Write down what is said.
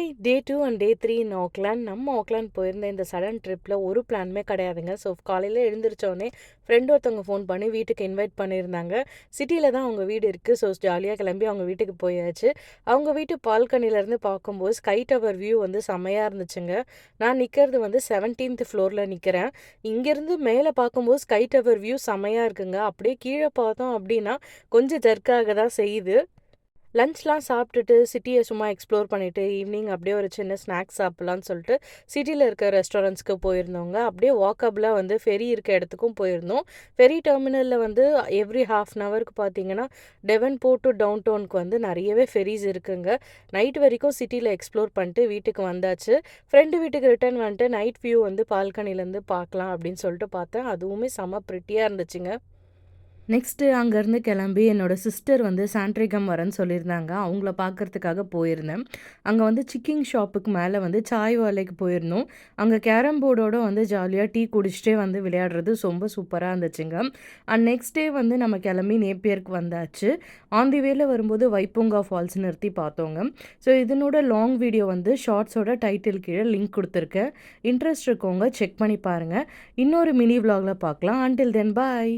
Hi! Day 2 and day 3 in Auckland. நம்ம Auckland போயிருந்த இந்த சடன் ட்ரிப்பில ஒரு பிளானுமே கிடையாதுங்க. ஸோ காலையில எழுந்திரிச்சோனே ஃப்ரெண்ட் ஒருத்தவங்க ஃபோன் பண்ணி வீட்டுக்கு இன்வைட் பண்ணியிருந்தாங்க. சிட்டியில தான் அவங்க வீடு இருக்கு. ஸோ ஜாலியா கிளம்பி அவங்க வீட்டுக்கு போயாச்சு. அவங்க வீட்டு பால்கனிலேருந்து பார்க்கும்போது ஸ்கை டவர் வியூ வந்து செம்மையா இருந்துச்சுங்க. நான் நிற்கிறது வந்து 17th ஃப்ளோரில் நிற்கிறேன். இங்கேருந்து மேலே பார்க்கும்போது ஸ்கை டவர் வியூ செம்மையா இருக்குங்க. அப்படியே கீழே பார்த்தோம் அப்படின்னா கொஞ்சம் ஜர்க்காக தான் செய்யுது. லஞ்ச்லாம் சாப்பிட்டுட்டு சிட்டிய சும்மா எக்ஸ்ப்ளோர் பண்ணிட்டு, ஈவினிங் அப்படியே ஒரு சின்ன ஸ்நாக்ஸ் சாப்பிடலான்னு சொல்லிட்டு, சிட்டில இருக்க ரெஸ்டாரண்ட்ஸ்க்கு போயிருந்தோங்க. அப்படியே வாக்கபிளா வந்து ஃபெரி இருக்க இடத்துக்கும் போயிருந்தோம். ஃபெரி டெர்மினல்ல வந்து எவ்ரி ஹாஃப் அன் ஹவருக்கு பார்த்தீங்கன்னா, டெவன்போர்ட் டூ டவுன் டவுனுக்கு வந்து நெறையவே ஃபெரிஸ் இருக்குங்க. நைட் வரைக்கும் சிட்டில எக்ஸ்ப்ளோர் பண்ணிட்டு வீட்டுக்கு வந்தாச்சு. ஃப்ரெண்டு வீட்டுக்கு ரிட்டர்ன் வந்துட்டு நைட் வியூ வந்து பால்கனிலேருந்து பார்க்கலாம் அப்படின்னு சொல்லிட்டு பார்த்தேன். அதுவுமே செம்ம பிரிட்டியா இருந்துச்சுங்க. நெக்ஸ்ட்டு அங்கேருந்து கிளம்பி என்னோட சிஸ்டர் வந்து சாண்ட்ரிகம் வரேன்னு சொல்லியிருந்தாங்க. அவங்கள பார்க்கறதுக்காக போயிருந்தேன். அங்கே வந்து சிக்கிங் ஷாப்புக்கு மேலே வந்து சாய் வாலைக்கு போயிருந்தோம். அங்கே கேரம் போர்டோட வந்து ஜாலியா டீ குடிச்சிட்டே வந்து விளையாடுறது ரொம்ப சூப்பரா இருந்துச்சுங்க. அண்ட் நெக்ஸ்ட் டே வந்து நம்ம கிளம்பி நேப்பியருக்கு வந்தாச்சு. ஆன் தி வேல வரும்போது வைப்புங்கா ஃபால்ஸ் நிறுத்தி பார்த்தோங்க. ஸோ இதனோட லாங் வீடியோ வந்து ஷார்ட்ஸோட டைட்டில் கீழே லிங்க் குடுத்துருக்கேன். இன்ட்ரெஸ்ட் இருக்கவங்க செக் பண்ணி பாருங்க. இன்னொரு மினி விலாகில பார்க்கலாம். அன்டில் தென் பாய்.